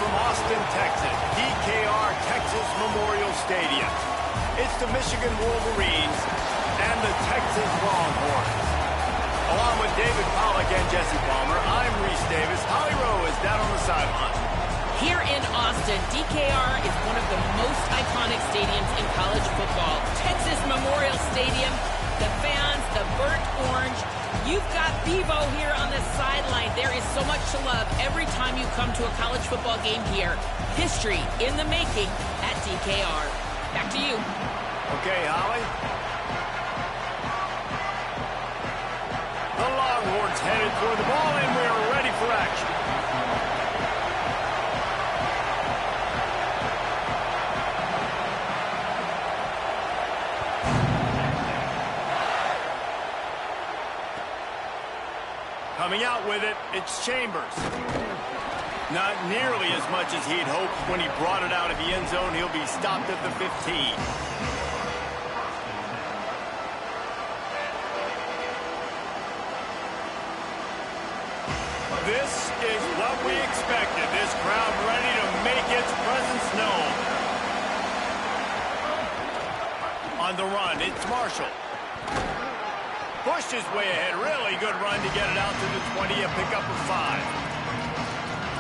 from Austin, Texas, DKR Texas Memorial Stadium. It's the Michigan Wolverines and the Texas Longhorns. Along with David Pollack and Jesse Palmer, I'm Reese Davis. Holly Rowe is down on the sideline. Here in Austin, DKR is one of the most iconic stadiums in college football. Texas Memorial Stadium, the fans, the burnt orange. You've got Bevo here on the sideline. There is so much to love every time you come to a college football game here. History in the making at DKR. Back to you. Okay, Holly. The Longhorns headed toward the ball, and we're ready for action. Coming out with it, it's Chambers. Not nearly as much as he'd hoped when he brought it out of the end zone. He'll be stopped at the 15. This is what we expected. This crowd ready to make its presence known. On the run, it's Marshall. Pushed his way ahead. Really good run to get it out to the 20, a pickup of 5.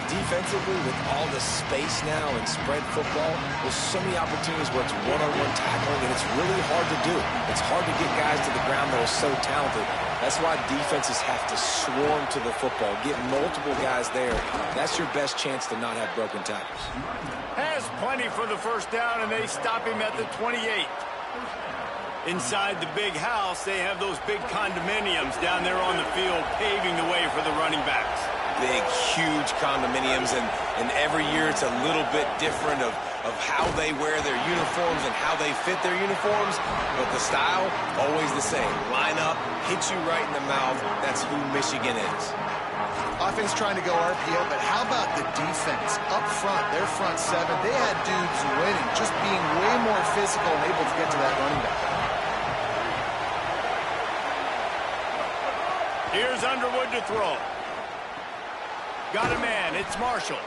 Defensively, with all the space now in spread football, there's so many opportunities where it's one-on-one tackling, and it's really hard to do. It's hard to get guys to the ground that are so talented. That's why defenses have to swarm to the football, get multiple guys there. That's your best chance to not have broken tackles. Has plenty for the first down, and they stop him at the 28. Inside the big house, they have those big condominiums down there on the field, paving the way for the running backs. Big, huge condominiums, and every year it's a little bit different of how they wear their uniforms and how they fit their uniforms, but the style, always the same. Line up, hit you right in the mouth. That's who Michigan is. Offense trying to go RPO, but how about the defense? Up front, their front seven, they had dudes winning, just being way more physical and able to get to that running back. Here's Underwood to throw. Got a man, it's Marshall.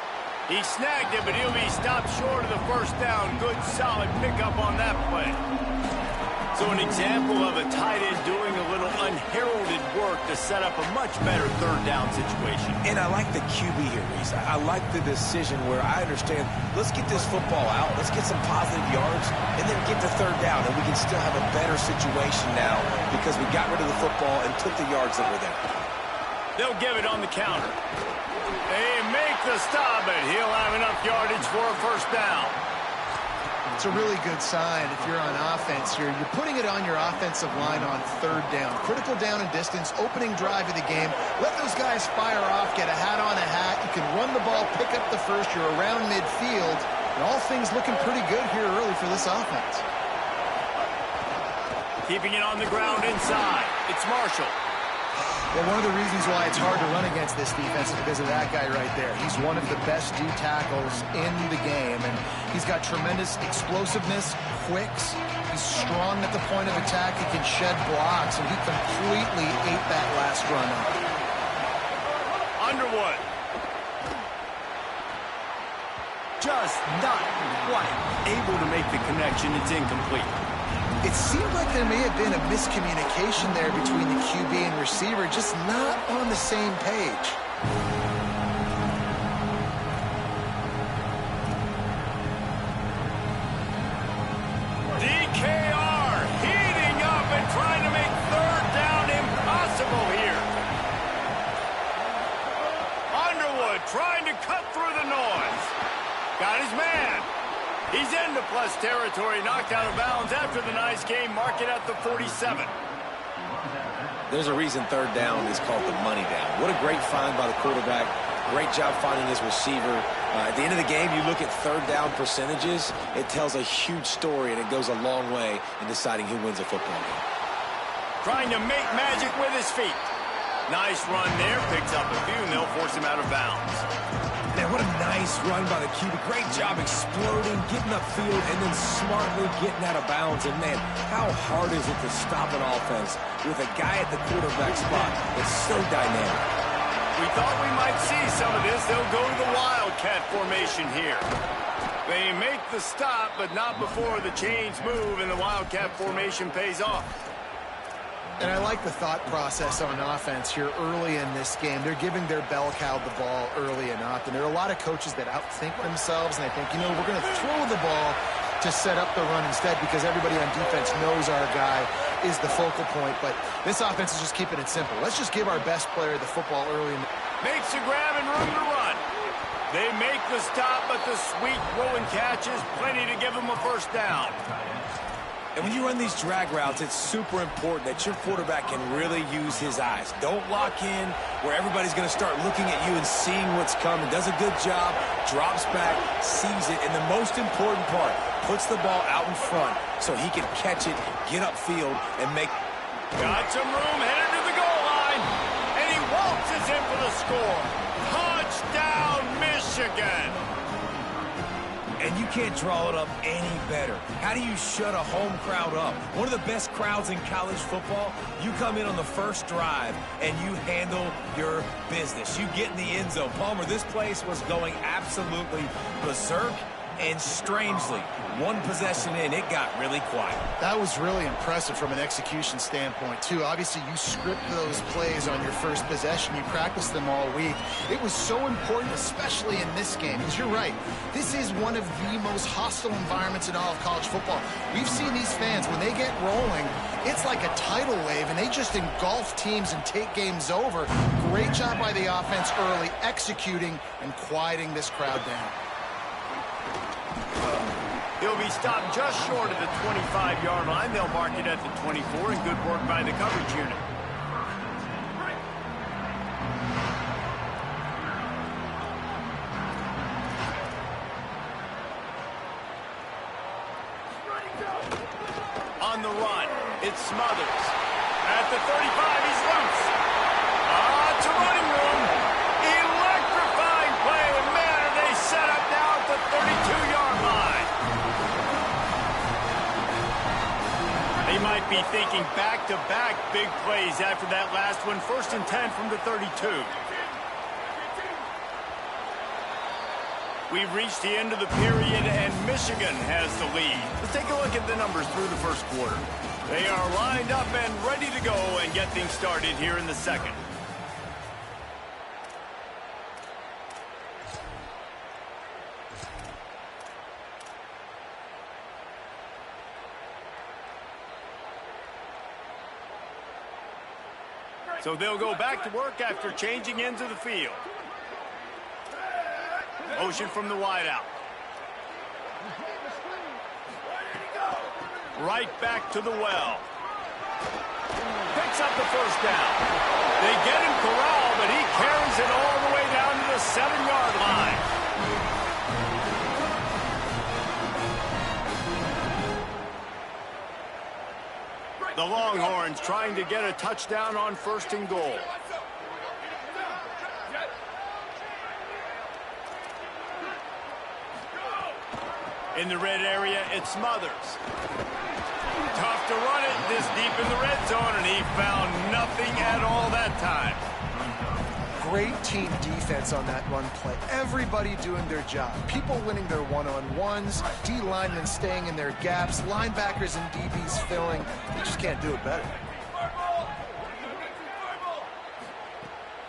He snagged it, but he'll be stopped short of the first down. Good, solid pickup on that play. So an example of a tight end doing a little unheralded work to set up a much better third down situation. And I like the QB here, Reese. I like the decision where I understand, let's get this football out, let's get some positive yards, and then get to third down, and we can still have a better situation now because we got rid of the football and took the yards that were there. They'll give it on the counter. They make the stop, but he'll have enough yardage for a first down. It's a really good sign if you're on offense here. You're putting it on your offensive line on third down. Critical down and distance, opening drive of the game. Let those guys fire off, get a hat on a hat. You can run the ball, pick up the first. You're around midfield. And all things looking pretty good here early for this offense. Keeping it on the ground inside. It's Marshall. Well, one of the reasons why it's hard to run against this defense is because of that guy right there. He's one of the best D tackles in the game, and he's got tremendous explosiveness, quicks. He's strong at the point of attack. He can shed blocks, and he completely ate that last run up. Underwood. Just not quite able to make the connection. It's incomplete. It seemed like there may have been a miscommunication there between the QB and receiver, just not on the same page. DKR heating up and trying to make third down impossible here. Underwood trying to cut through the noise. Got his man. He's into plus territory, knocked out of bounds after the nice game. Mark it at the 47. There's a reason third down is called the money down. What a great find by the quarterback. Great job finding his receiver. At the end of the game, you look at third down percentages. It tells a huge story, and it goes a long way in deciding who wins a football game. Trying to make magic with his feet. Nice run there. Picks up a few, and they'll force him out of bounds. Man, what a nice run by the QB. Great job exploding, getting upfield, and then smartly getting out of bounds. And, man, how hard is it to stop an offense with a guy at the quarterback spot that's so dynamic? We thought we might see some of this. They'll go to the Wildcat formation here. They make the stop, but not before the chains move and the Wildcat formation pays off. And I like the thought process on offense here early in this game. They're giving their bell cow the ball early and often. There are a lot of coaches that outthink themselves, and they think, you know, we're going to throw the ball to set up the run instead because everybody on defense knows our guy is the focal point. But this offense is just keeping it simple. Let's just give our best player the football early. Makes a grab and room to run. They make the stop, but the sweet throw and catch is plenty to give them a first down. And when you run these drag routes, it's super important that your quarterback can really use his eyes. Don't lock in where everybody's going to start looking at you and seeing what's coming. Does a good job, drops back, sees it, and the most important part, puts the ball out in front so he can catch it, get upfield, and make... Got some room, headed to the goal line, and he waltzes in for the score. Touchdown, Michigan! And you can't draw it up any better. How do you shut a home crowd up? One of the best crowds in college football, you come in on the first drive and you handle your business. You get in the end zone. Palmer, this place was going absolutely berserk, and strangely, one possession in, it got really quiet. That was really impressive from an execution standpoint, too. Obviously, you script those plays on your first possession. You practice them all week. It was so important, especially in this game, because you're right. This is one of the most hostile environments in all of college football. We've seen these fans, when they get rolling, it's like a tidal wave, and they just engulf teams and take games over. Great job by the offense early, executing and quieting this crowd down. He'll be stopped just short of the 25-yard line. They'll mark it at the 24, and good work by the coverage unit. On the run, it's Smothers. At the 35, he's loose. To running room. Electrifying play, and man, are they set up now at the 32-yard line. They might be thinking back-to-back big plays after that last one. 1st and 10 from the 32. We've reached the end of the period, and Michigan has the lead. Let's take a look at the numbers through the first quarter. They are lined up and ready to go and get things started here in the second. So they'll go back to work after changing into the field. Motion from the wideout. Right back to the well. Picks up the first down. They get him corralled, but he carries it all the way down to the 7-yard line. The Longhorns trying to get a touchdown on 1st and goal. In the red area, it's Smothers. Tough to run it this deep in the red zone, and he found nothing at all that time. Great team defense on that run play. Everybody doing their job. People winning their one-on-ones, D-linemen staying in their gaps, linebackers and DBs filling. You just can't do it better.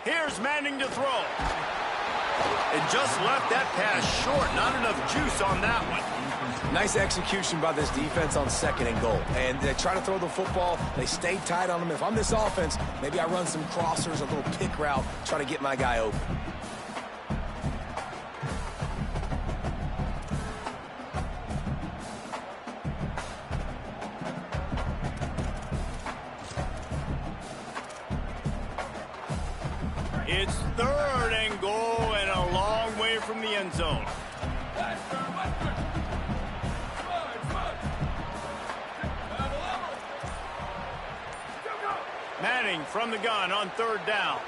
Here's Manning to throw. And just left that pass short. Not enough juice on that one. Nice execution by this defense on 2nd and goal. And they try to throw the football. They stay tight on them. If I'm this offense, maybe I run some crossers, a little pick route, try to get my guy open. It's 3rd and goal and a long way from the end zone. Manning from the gun on 3rd down.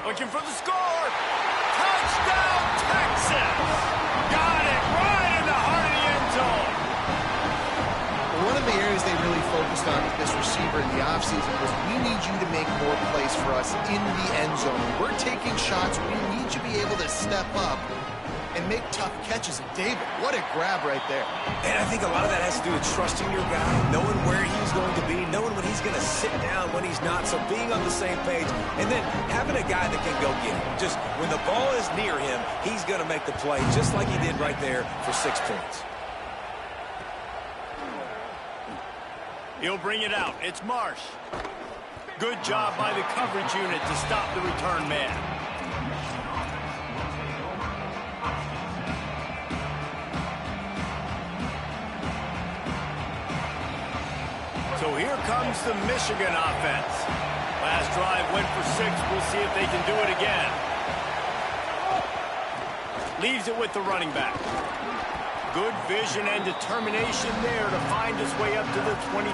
Looking for the score. Touchdown, Texas! Got it right in the heart of the end zone. One of the areas they really focus focused on with this receiver in the offseason was we need you to make more plays for us in the end zone. When we're taking shots, we need you to be able to step up and make tough catches. And David, what a grab right there. And I think a lot of that has to do with trusting your guy, knowing where he's going to be, knowing when he's going to sit down, when he's not, so being on the same page, and then having a guy that can go get it. Just when the ball is near him, he's going to make the play, just like he did right there for 6 points. He'll bring it out. It's Marsh. Good job by the coverage unit to stop the return man. So here comes the Michigan offense. Last drive went for 6. We'll see if they can do it again. Leaves it with the running back. Good vision and determination there to find his way up to the 23.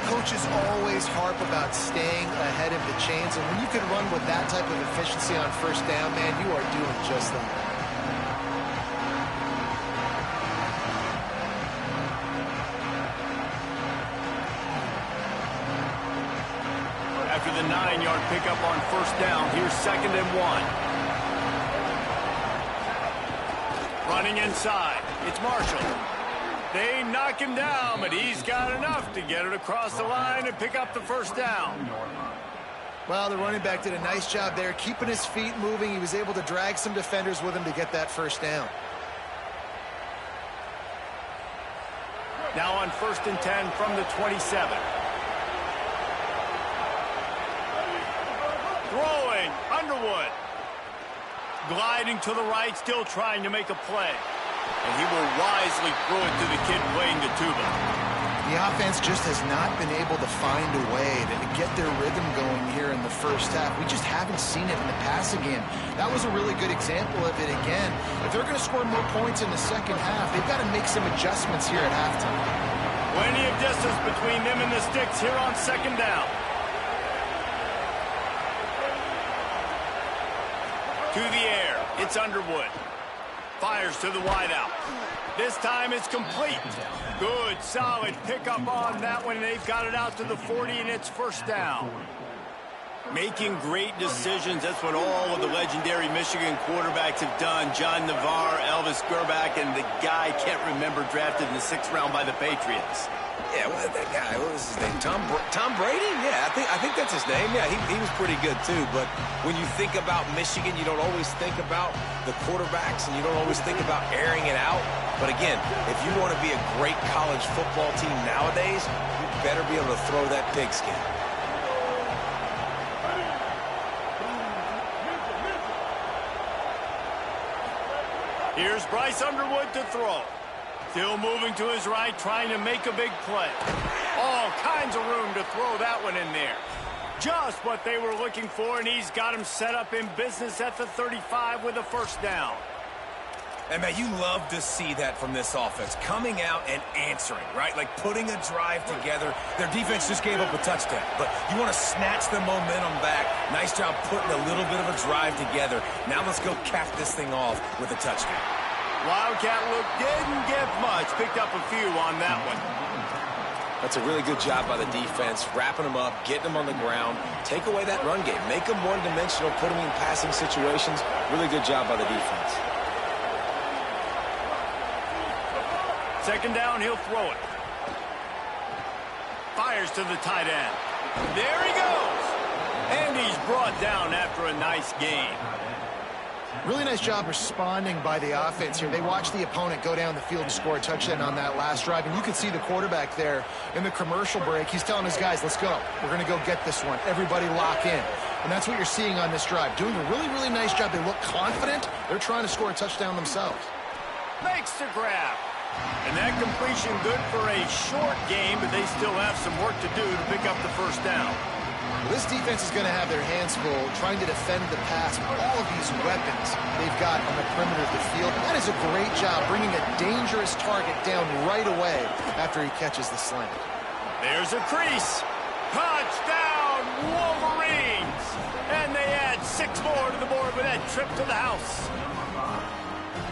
Coaches always harp about staying ahead of the chains, and when you can run with that type of efficiency on first down, man, you are doing just that. After the 9-yard pickup on first down, here's 2nd and 1. Running inside, it's Marshall. They knock him down, but he's got enough to get it across the line and pick up the first down. Well, the running back did a nice job there, keeping his feet moving. He was able to drag some defenders with him to get that first down. Now on 1st and 10 from the 27. Throwing, Underwood. Gliding to the right, still trying to make a play. And he will wisely throw it to the kid playing the tuba. The offense just has not been able to find a way to get their rhythm going here in the first half. We just haven't seen it in the passing game. That was a really good example of it again. If they're going to score more points in the second half, they've got to make some adjustments here at halftime. Plenty of distance between them and the sticks here on 2nd down. To the air, it's Underwood. Fires to the wideout. This time it's complete. Good, solid pickup on that one. They've got it out to the 40, and it's first down. Making great decisions. That's what all of the legendary Michigan quarterbacks have done. John Navarre, Elvis Gerbach, and the guy can't remember, drafted in the 6th round by the Patriots. Yeah, well, that guy, what was his name? Tom Brady? Yeah, I think that's his name. Yeah, he was pretty good, too. But when you think about Michigan, you don't always think about the quarterbacks, and you don't always think about airing it out. But again, if you want to be a great college football team nowadays, you better be able to throw that pigskin. Here's Bryce Underwood to throw. Still moving to his right, trying to make a big play. All kinds of room to throw that one in there. Just what they were looking for, and he's got him set up in business at the 35 with a first down. And, man, you love to see that from this offense, coming out and answering, right? Like putting a drive together. Their defense just gave up a touchdown, but you want to snatch the momentum back. Nice job putting a little bit of a drive together. Now let's go cap this thing off with a touchdown. Wildcat look didn't get much. Picked up a few on that one. That's a really good job by the defense, wrapping them up, getting them on the ground. Take away that run game. Make them one-dimensional, put them in passing situations. Really good job by the defense. 2nd down, he'll throw it. Fires to the tight end. There he goes. And he's brought down after a nice gain. Really nice job responding by the offense here. They watched the opponent go down the field and score a touchdown on that last drive. And you can see the quarterback there in the commercial break. He's telling his guys, let's go. We're going to go get this one. Everybody lock in. And that's what you're seeing on this drive. Doing a really, really nice job. They look confident. They're trying to score a touchdown themselves. Makes the grab. And that completion good for a short game, but they still have some work to do to pick up the first down. Well, this defense is going to have their hands full trying to defend the pass with all of these weapons they've got on the perimeter of the field. And that is a great job bringing a dangerous target down right away after he catches the slant. There's a crease. Touchdown, Wolverines! And they add 6 more to the board with that trip to the house.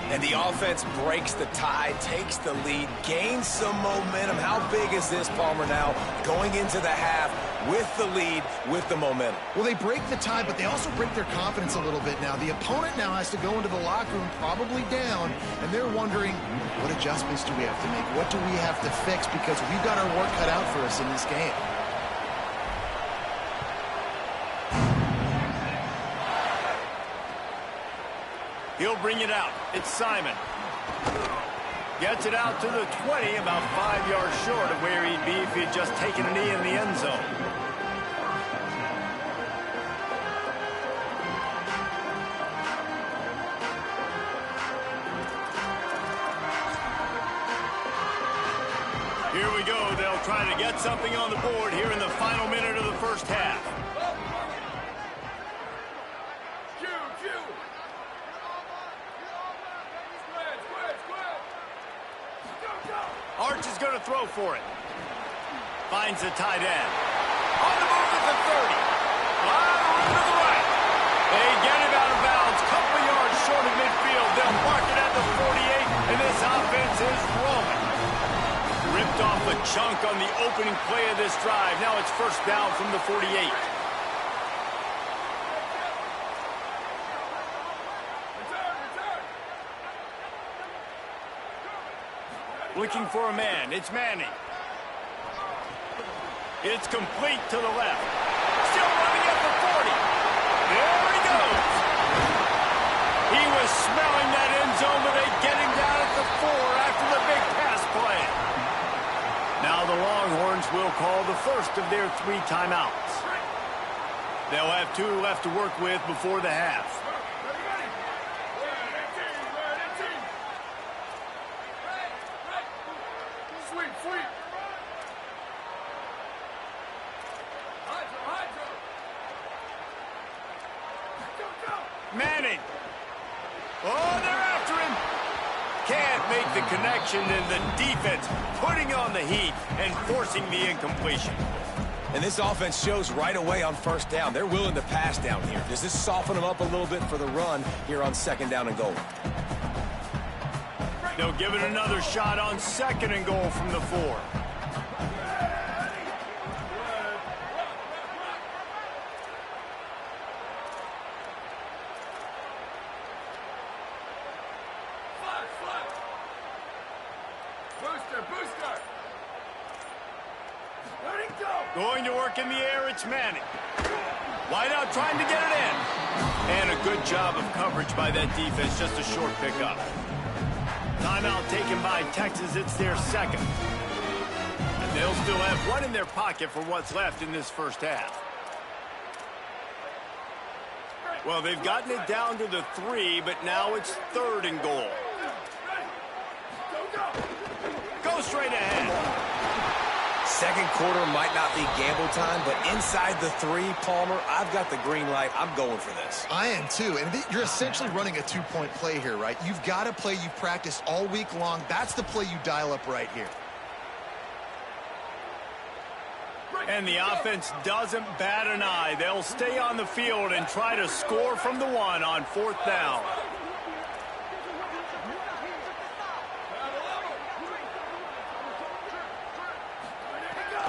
And the offense breaks the tie, takes the lead, gains some momentum. How big is this, Palmer, now going into the half with the lead, with the momentum? Well, they break the tie, but they also break their confidence a little bit now. The opponent now has to go into the locker room probably down, and they're wondering, what adjustments do we have to make? What do we have to fix? Because we've got our work cut out for us in this game. He'll bring it out. It's Simon. Gets it out to the 20, about 5 yards short of where he'd be if he'd just taken a knee in the end zone. Here we go. They'll try to get something on the board here in the final minute of the first half. Arch is going to throw for it. Finds the tight end. On the move at the 30. On the room to the right. They get him out of bounds. Couple yards short of midfield. They'll mark it at the 48, and this offense is rolling. Ripped off a chunk on the opening play of this drive. Now it's first down from the 48. Looking for a man. It's Manning. It's complete to the left. Still running at the 40. There he goes. He was smelling that end zone, but they get him down at the 4 after the big pass play. Now the Longhorns will call the first of their 3 timeouts. They'll have 2 left to work with before the half. Manning. Oh, they're after him. Can't make the connection, and the defense putting on the heat and forcing the incompletion. And this offense shows right away on first down. They're willing to pass down here. Does this soften them up a little bit for the run here on second down and goal? They'll give it another shot on second and goal from the 4. Going to work in the air, it's Manning. Wide out trying to get it in. And a good job of coverage by that defense, just a short pickup. Timeout taken by Texas, it's their second. And they'll still have 1 in their pocket for what's left in this first half. Well, they've gotten it down to the 3, but now it's 3rd and goal. Go straight ahead. Second quarter might not be gamble time, but inside the 3, Palmer, I've got the green light. I'm going for this. I am too, and you're essentially running a 2-point play here, right? You've got a play you've practiced all week long. That's the play you dial up right here. And the offense doesn't bat an eye. They'll stay on the field and try to score from the 1 on 4th down.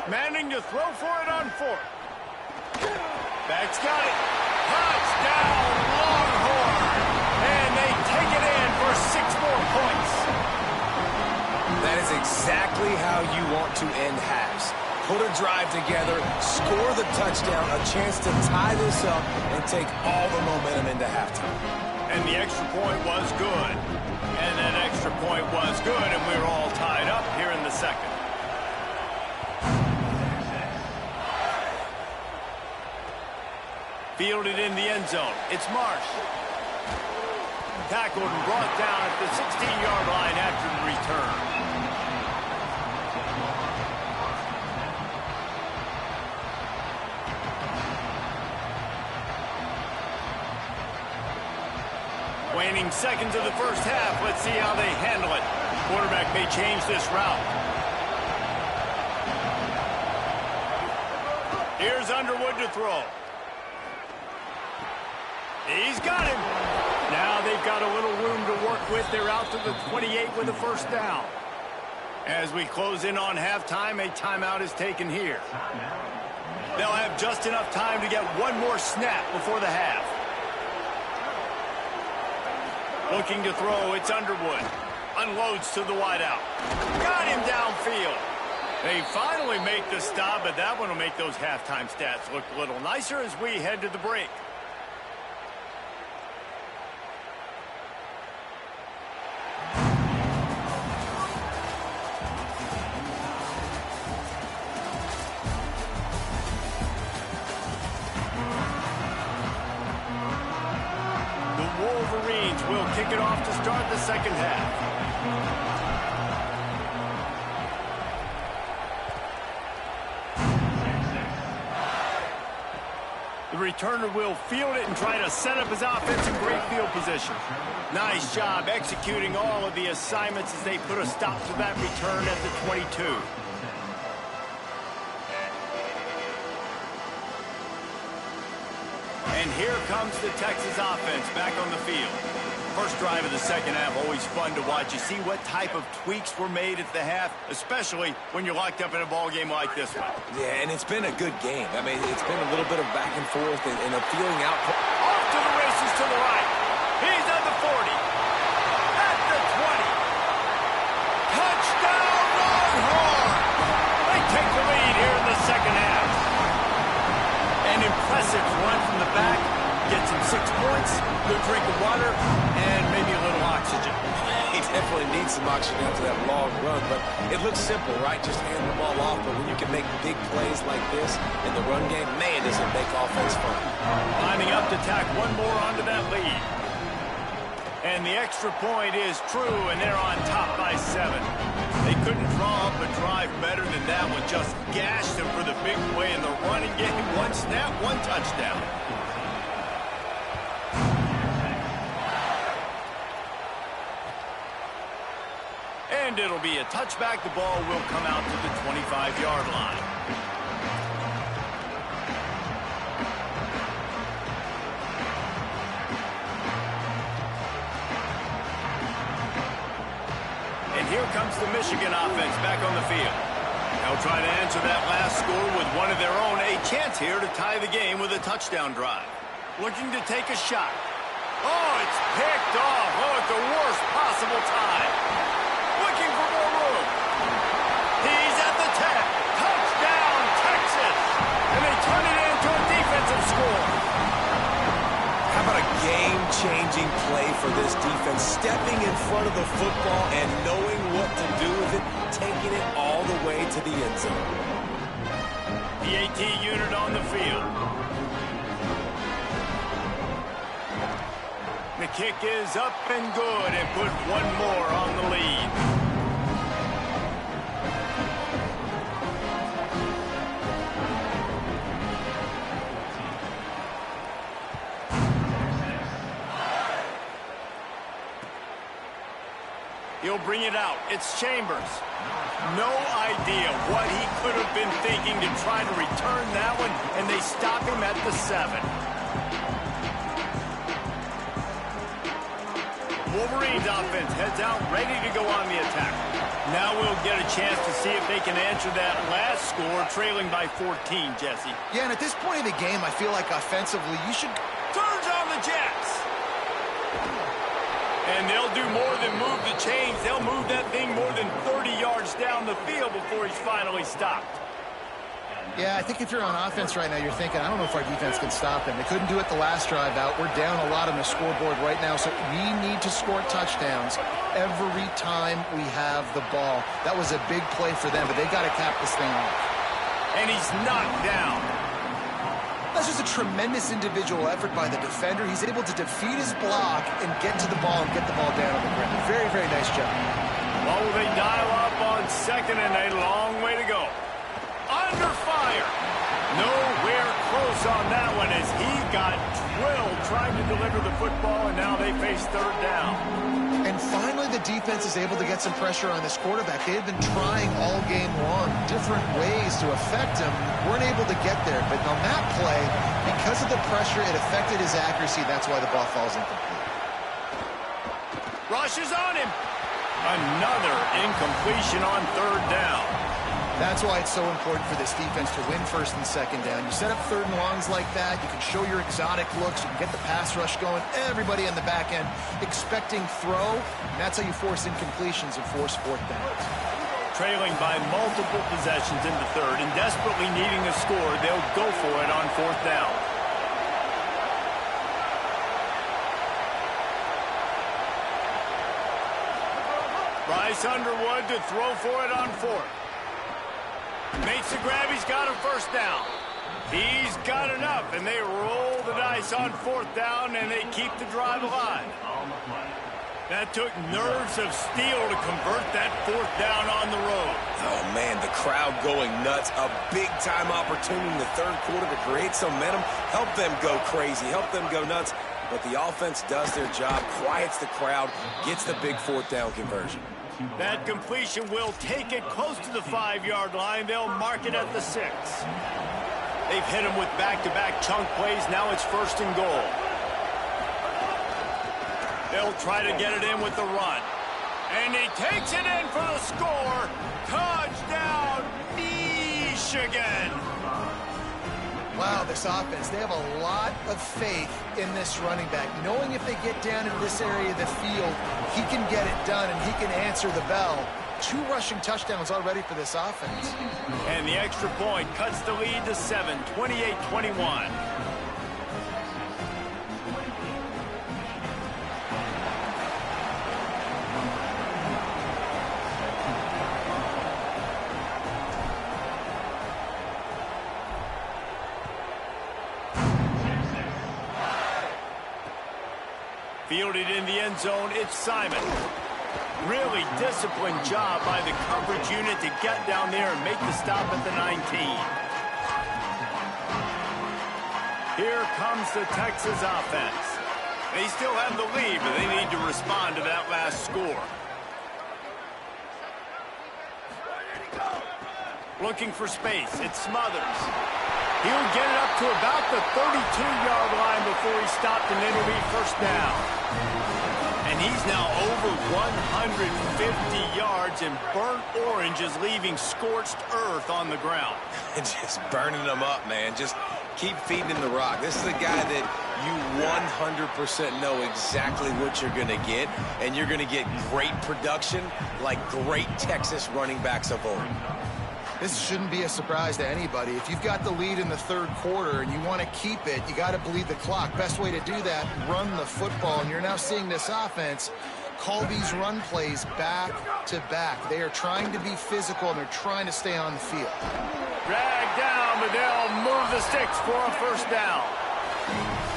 Manning to throw for it on 4th. Back's got it. Touchdown, Longhorn. And they take it in for 6 more points. That is exactly how you want to end halves. Put a drive together, score the touchdown, a chance to tie this up, and take all the momentum into halftime. And the extra point was good. And that extra point was good, and we're all tied up here in the second. Fielded in the end zone. It's Marsh. Tackled and brought down at the 16-yard line after the return. Waning seconds of the first half. Let's see how they handle it. Quarterback may change this route. Here's Underwood to throw. He's got him. Now they they've got a little room to work with. They're out to the 28 with a first down. As we close in on halftime, a timeout is taken here. They'll have just enough time to get one more snap before the half. Looking to throw, it's Underwood. Unloads to the wideout. Got him downfield. They finally make the stop, but that one will make those halftime stats look a little nicer as we head to the break. Will kick it off to start the second half. The returner will field it and try to set up his offense in great field position. Nice job executing all of the assignments as they put a stop to that return at the 22. And here comes the Texas offense back on the field. First drive of the second half, always fun to watch. You see what type of tweaks were made at the half, especially when you're locked up in a ball game like this one. Yeah, and it's been a good game. I mean, it's been a little bit of back and forth and a feeling out. Off to the races to the right. He's at the 40. At the 20. Touchdown, Longhorn! They take the lead here in the second half. An impressive run from the back. Gets him 6 points, good drink of water, and maybe a little oxygen. He definitely needs some oxygen after that long run, but it looks simple, right? Just hand the ball off, but when you can make big plays like this in the run game, man, does it make offense fun. Lining up to tack one more onto that lead. And the extra point is true, and they're on top by 7. They couldn't draw up a drive better than that one. Just gashed them for the big play in the running game. One snap, one touchdown. And it'll be a touchback. The ball will come out to the 25-yard line. And here comes the Michigan offense back on the field. They'll try to answer that last score with one of their own. A chance here to tie the game with a touchdown drive. Looking to take a shot. Oh, it's picked off. Oh, at the worst possible time. Looking for more room. He's at the 10. Touchdown, Texas. And they turn it into a defensive score. How about a game-changing play for this defense? Stepping in front of the football and knowing what to do with it, taking it all the way to the end zone. The AT unit on the field. The kick is up and good and put one more on the lead. He'll bring it out. It's Chambers. No idea what he could have been thinking to try to return that one, and they stop him at the 7. Wolverines offense heads out, ready to go on the attack. Now we'll get a chance to see if they can answer that last score, trailing by 14, Jesse. Yeah, and at this point in the game, I feel like offensively, you should... Turns on the Jets. And they'll do more than move the chains. They'll move that thing more than 30 yards down the field before he's finally stopped. Yeah, I think if you're on offense right now, you're thinking, I don't know if our defense can stop him. They couldn't do it the last drive out. We're down a lot on the scoreboard right now, so we need to score touchdowns every time we have the ball. That was a big play for them, but they got to cap this thing off. And he's knocked down. That's just a tremendous individual effort by the defender. He's able to defeat his block and get to the ball and get the ball down on the ground. Very, very nice job. Well, they dial up on second and a long way to go. Under fire. Nowhere close on that one as he got drilled trying to deliver the football, and now they face third down. And finally, the defense is able to get some pressure on this quarterback. They've been trying all game long different ways to affect him. Weren't able to get there. But on that play, because of the pressure, it affected his accuracy. That's why the ball falls incomplete. Rushes on him. Another incompletion on third down. That's why it's so important for this defense to win first and second down. You set up third and longs like that, you can show your exotic looks, you can get the pass rush going, everybody in the back end expecting throw, and that's how you force incompletions and force fourth downs. Trailing by multiple possessions in the third and desperately needing a score, they'll go for it on fourth down. Bryce Underwood to throw for it on fourth. Makes the grab, he's got a first down. He's got enough, and they roll the dice on fourth down, and they keep the drive alive. That took nerves of steel to convert that fourth down on the road. Oh, man, the crowd going nuts. A big-time opportunity in the third quarter to create some momentum, help them go crazy, help them go nuts. But the offense does their job, quiets the crowd, gets the big fourth down conversion. That completion will take it close to the 5-yard line. They'll mark it at the 6. They've hit him with back-to-back chunk plays. Now it's first and goal. They'll try to get it in with the run. And he takes it in for the score. Touchdown, Michigan. Wow, this offense, they have a lot of faith in this running back. Knowing if they get down in this area of the field, he can get it done and he can answer the bell. 2 rushing touchdowns already for this offense. And the extra point cuts the lead to 7, 28-21. Fielded in the end zone, it's Simon. Really disciplined job by the coverage unit to get down there and make the stop at the 19. Here comes the Texas offense. They still have the lead, but they need to respond to that last score. Looking for space, it's Smothers. He'll get it up to about the 32-yard line before he stopped, and it'll be first down. And he's now over 150 yards, and burnt orange is leaving scorched earth on the ground. Just burning them up, man. Just keep feeding him the rock. This is a guy that you 100% know exactly what you're going to get, and you're going to get great production like great Texas running backs of old. This shouldn't be a surprise to anybody. If you've got the lead in the third quarter and you want to keep it, you got to bleed the clock. Best way to do that, run the football. And you're now seeing this offense call these run plays back to back. They are trying to be physical, and they're trying to stay on the field. Dragged down, but they'll move the sticks for a first down.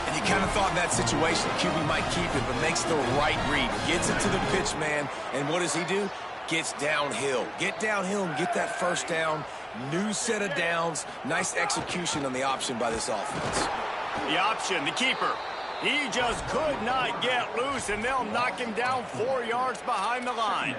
And you kind of thought in that situation QB might keep it, but makes the right read. Gets it to the pitch man, and what does he do? Gets downhill. Get downhill and get that first down. New set of downs. Nice execution on the option by this offense. The option, the keeper. He just could not get loose, and they'll knock him down 4 yards behind the line.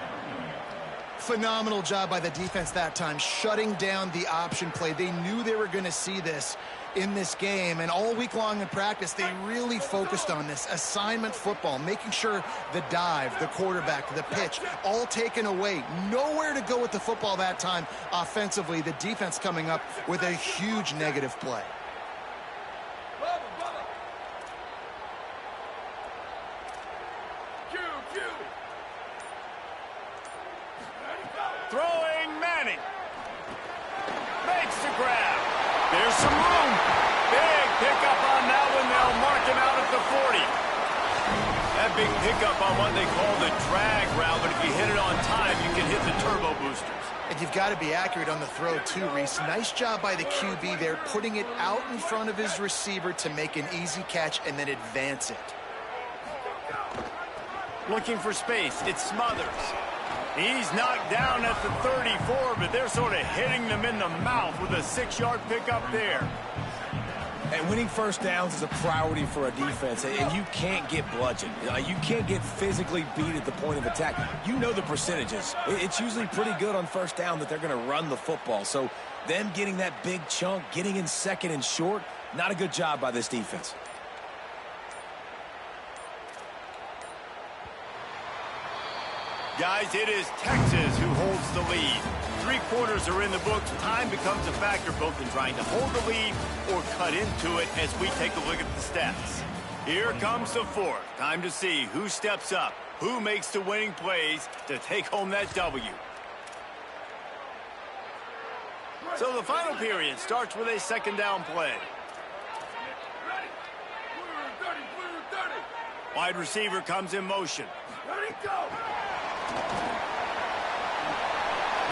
Phenomenal job by the defense that time, shutting down the option play. They knew they were going to see this in this game, and all week long in practice, they really focused on this assignment football, making sure the dive, the quarterback, the pitch, all taken away. Nowhere to go with the football that time offensively. The defense coming up with a huge negative play. Throwing Manning. Makes the grab. There's some room. Big pickup on that one. They'll mark him out at the 40. That big pickup on what they call the drag route, but if you hit it on time, you can hit the turbo boosters. And you've got to be accurate on the throw too, Reese. Nice job by the QB there, putting it out in front of his receiver to make an easy catch and then advance it. Looking for space, it's Smothers. He's knocked down at the 34, but they're sort of hitting them in the mouth with a 6-yard pickup there. And winning first downs is a priority for a defense, and you can't get bludgeoned. You can't get physically beat at the point of attack. You know the percentages. It's usually pretty good on first down that they're going to run the football. So them getting that big chunk, getting in second and short, not a good job by this defense. Guys, it is Texas who holds the lead. 3 quarters are in the books. Time becomes a factor both in trying to hold the lead or cut into it as we take a look at the stats. Here comes the 4th. Time to see who steps up, who makes the winning plays to take home that W. So the final period starts with a 2nd down play. Wide receiver comes in motion.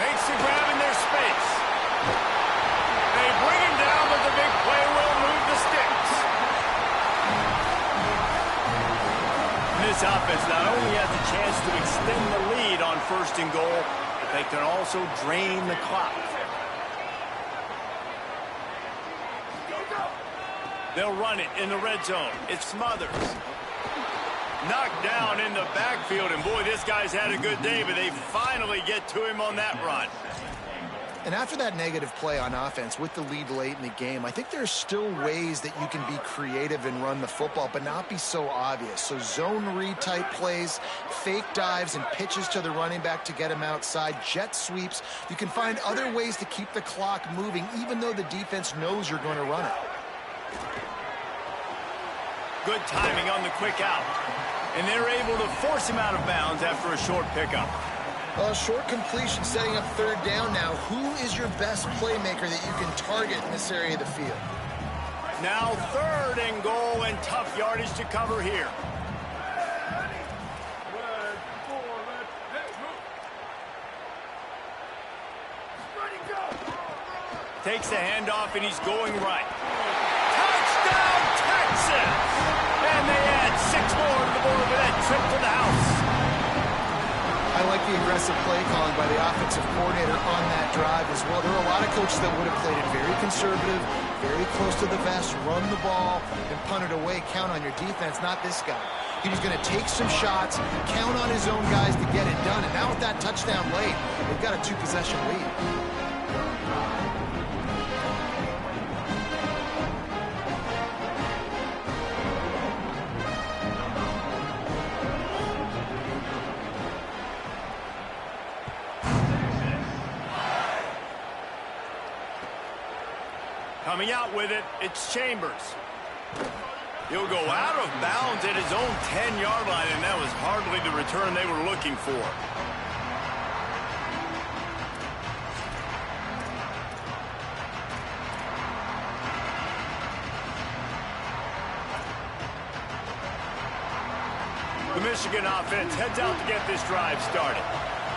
Makes the grab in their space. They bring him down, but the big play will move the sticks. This offense not only has a chance to extend the lead on 1st and goal, but they can also drain the clock. They'll run it in the red zone. It's Smothers. Knocked down in the backfield, and boy, this guy's had a good day, but they finally get to him on that run. And after that negative play on offense with the lead late in the game, I think there's still ways that you can be creative and run the football, but not be so obvious. So zone read type plays, fake dives, and pitches to the running back to get him outside, jet sweeps. You can find other ways to keep the clock moving, even though the defense knows you're going to run it. Good timing on the quick out. And they're able to force him out of bounds after a short pickup. A short completion setting up 3rd down now. Who is your best playmaker that you can target in this area of the field? Now 3rd and goal and tough yardage to cover here. Takes the handoff and he's going right. Touchdown, Texas! And they add 6 more to the board with that trip to the house. I like the aggressive play calling by the offensive coordinator on that drive as well. There are a lot of coaches that would have played it very conservative, very close to the vest, run the ball, and punt it away. Count on your defense, not this guy. He was going to take some shots, count on his own guys to get it done. And now with that touchdown late, they've got a 2-possession lead. Coming out with it, it's Chambers. He'll go out of bounds at his own 10-yard line, and that was hardly the return they were looking for. The Michigan offense heads out to get this drive started.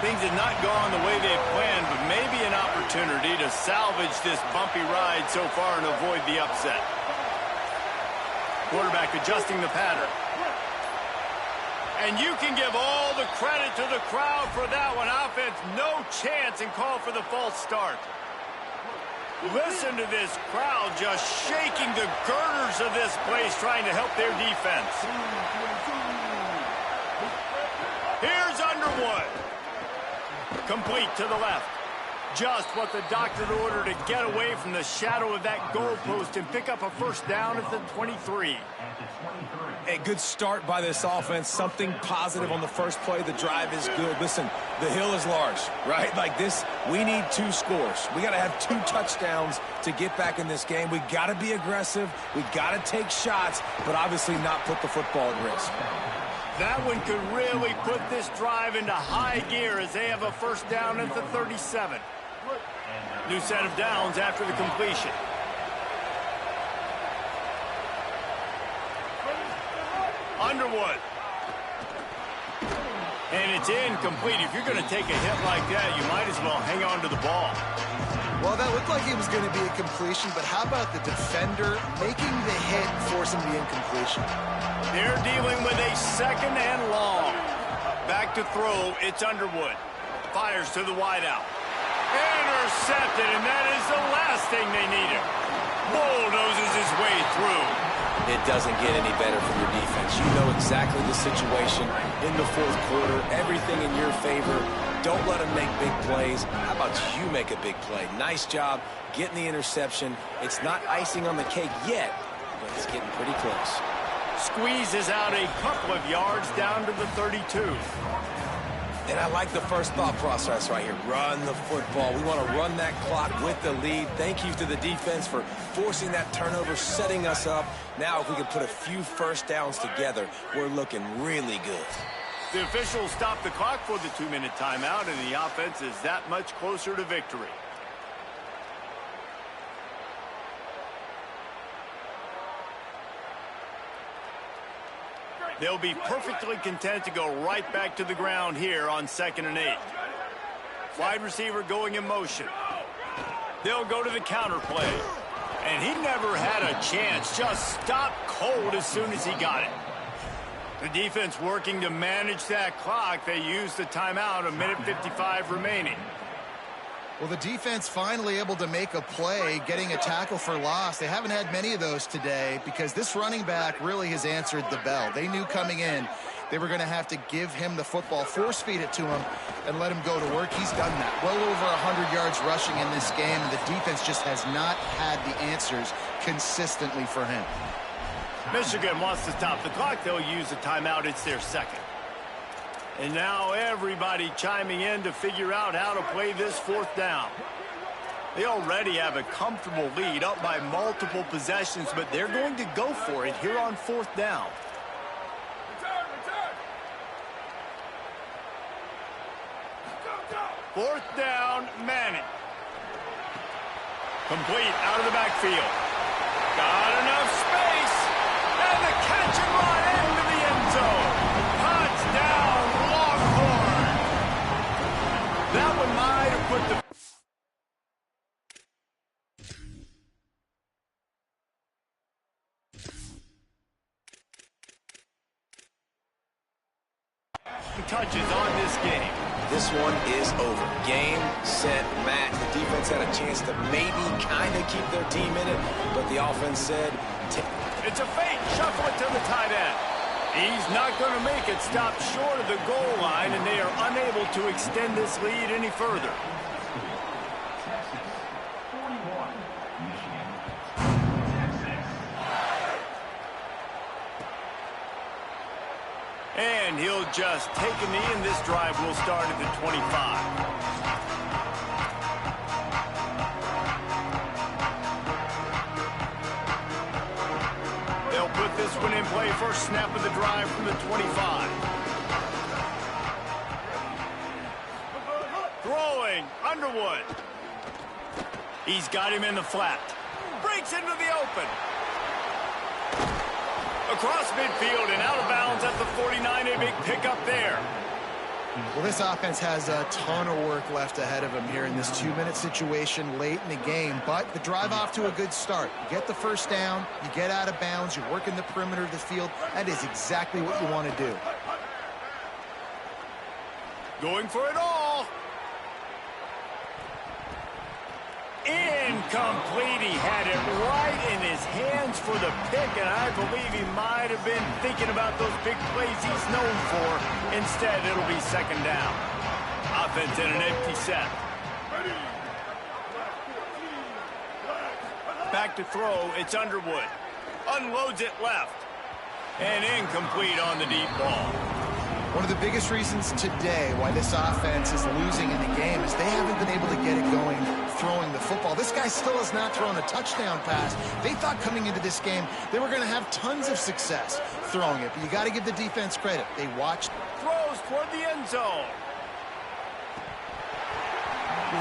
Things have not gone the way they've planned, but maybe an opportunity to salvage this bumpy ride so far and avoid the upset. Quarterback adjusting the pattern. And you can give all the credit to the crowd for that one. Offense, no chance, and call for the false start. Listen to this crowd just shaking the girders of this place, trying to help their defense. Here's Underwood. Complete to the left. Just what the doctor ordered to get away from the shadow of that goalpost and pick up a 1st down at the 23. A good start by this offense. Something positive on the first play. The drive is good. Listen, the hill is large, right? Like this, we need 2 scores. We got to have 2 touchdowns to get back in this game. We got to be aggressive. We got to take shots, but obviously not put the football at risk. That one could really put this drive into high gear as they have a 1st down at the 37. New set of downs after the completion. Underwood. And it's incomplete. If you're going to take a hit like that, you might as well hang on to the ball. Well, that looked like it was going to be a completion, but how about the defender making the hit and forcing the incompletion? They're dealing with a 2nd and long. Back to throw, it's Underwood. Fires to the wideout. Intercepted, and that is the last thing they needed. Bulldozes his way through. It doesn't get any better from your defense. You know exactly the situation in the 4th quarter. Everything in your favor. Don't let them make big plays. How about you make a big play? Nice job getting the interception. It's not icing on the cake yet, but it's getting pretty close. Squeezes out a couple of yards down to the 32. And I like the first thought process right here. Run the football. We want to run that clock with the lead. Thank you to the defense for forcing that turnover, setting us up. Now if we can put a few first downs together, we're looking really good. The officials stopped the clock for the 2-minute timeout, and the offense is that much closer to victory. They'll be perfectly content to go right back to the ground here on 2nd and 8. Wide receiver going in motion. They'll go to the counter play. And he never had a chance. Just stopped cold as soon as he got it. The defense working to manage that clock. They used the timeout, 1:55 remaining. Well, the defense finally able to make a play, getting a tackle for loss. They haven't had many of those today because this running back really has answered the bell. They knew coming in they were going to have to give him the football, force feed it to him, and let him go to work. He's done that. Well over 100 yards rushing in this game, and the defense just has not had the answers consistently for him. Michigan wants to stop the clock. They'll use a timeout. It's their second. And now everybody chiming in to figure out how to play this 4th down. They already have a comfortable lead, up by multiple possessions, but they're going to go for it here on 4th down. Fourth down, Manning. Complete out of the backfield. Got enough space. And the catch and run into the end zone. Touchdown, Longhorn. That one might have put the touches on this game. This one is over. Game, set, match. The defense had a chance to maybe kind of keep their team in it, but the offense said, it's a fake. Shuffle it to the tight end. He's not going to make it. Stop short of the goal line, and they are unable to extend this lead any further. And he'll just take a knee, and this drive will start at the 25. They'll put this one in play. First snap of the drive from the 25. Throwing, Underwood. He's got him in the flat. Breaks into the open. Across midfield and out of bounds at the 49. A big pickup there. Well, this offense has a ton of work left ahead of them here in this 2-minute situation late in the game, but the drive off to a good start. You get the first down, you get out of bounds, you're working the perimeter of the field. That is exactly what you want to do. Going for it all. Incomplete. He had it right in his hands for the pick, and I believe he might have been thinking about those big plays he's known for. Instead, it'll be 2nd down. Offense in an empty set. Back to throw. It's Underwood. Unloads it left. And incomplete on the deep ball. One of the biggest reasons today why this offense is losing in the game is they haven't been able to get it going throwing the football. This guy still has not thrown a touchdown pass. They thought coming into this game they were going to have tons of success throwing it, but you got to give the defense credit. They watched. Throws toward the end zone.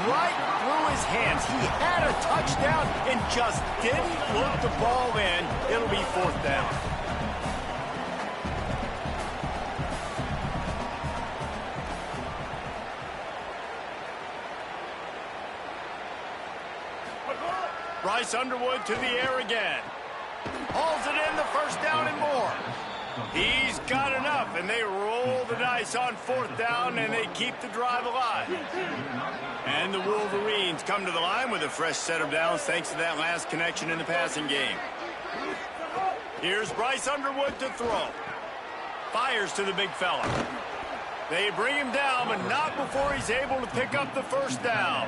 Right through his hands. He had a touchdown and just didn't look the ball in. It'll be 4th down. Bryce Underwood to the air again. Hauls it in, the first down and more. He's got enough, and they roll the dice on 4th down, and they keep the drive alive. And the Wolverines come to the line with a fresh set of downs thanks to that last connection in the passing game. Here's Bryce Underwood to throw. Fires to the big fella. They bring him down, but not before he's able to pick up the first down.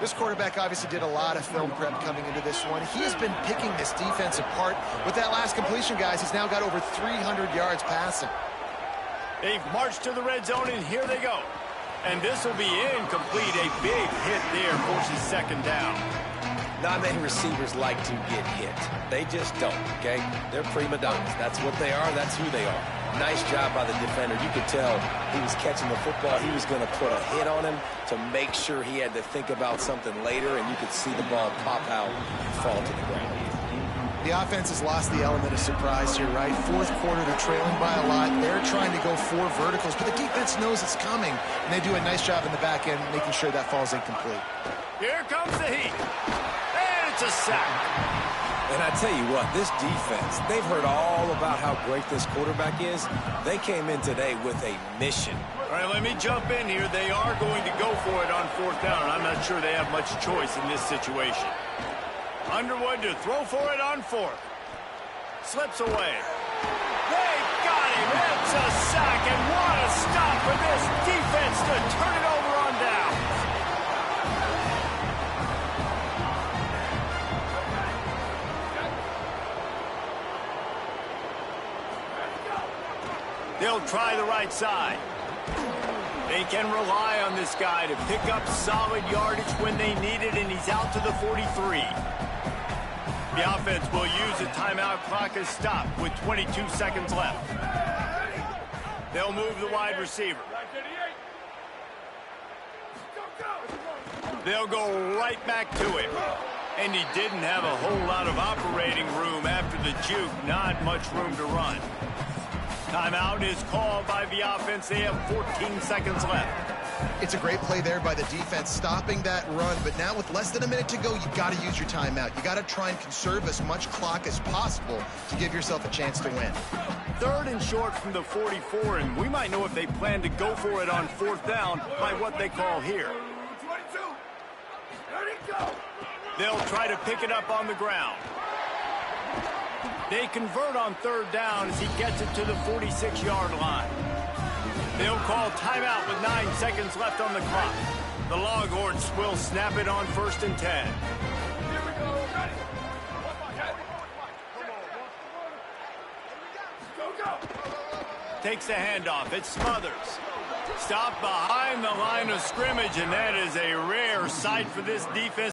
This quarterback obviously did a lot of film prep coming into this one. He has been picking this defense apart. With that last completion, guys, he's now got over 300 yards passing. They've marched to the red zone, and here they go. And this will be incomplete. A big hit there forces second down. Not many receivers like to get hit. They just don't, okay? They're prima donnas. That's what they are. That's who they are. Nice job by the defender. You could tell he was catching the football. He was going to put a hit on him to make sure he had to think about something later, and you could see the ball pop out and fall to the ground. The offense has lost the element of surprise here, right? Fourth quarter, they're trailing by a lot. They're trying to go 4 verticals, but the defense knows it's coming, and they do a nice job in the back end making sure that falls incomplete. Here comes the heat. And it's a sack. And I tell you what, this defense, they've heard all about how great this quarterback is. They came in today with a mission. All right, let me jump in here. They are going to go for it on 4th down. I'm not sure they have much choice in this situation. Underwood to throw for it on 4th. Slips away. They got him. It's a sack, and what a stop for this defense to turn it over on down. They'll try the right side. They can rely on this guy to pick up solid yardage when they need it, and he's out to the 43. The offense will use a timeout. Clock is stopped with 22 seconds left. They'll move the wide receiver. They'll go right back to him. And he didn't have a whole lot of operating room after the juke. Not much room to run. Timeout is called by the offense. They have 14 seconds left. It's a great play there by the defense, stopping that run. But now with less than a minute to go, you've got to use your timeout. You got to try and conserve as much clock as possible to give yourself a chance to win. 3rd and short from the 44, and we might know if they plan to go for it on 4th down by what they call here. They'll try to pick it up on the ground. They convert on 3rd down as he gets it to the 46-yard line. They'll call timeout with 9 seconds left on the clock. The Longhorns will snap it on 1st and 10. Takes the handoff. It's Smothers. Stopped behind the line of scrimmage, and that is a rare sight for this defense.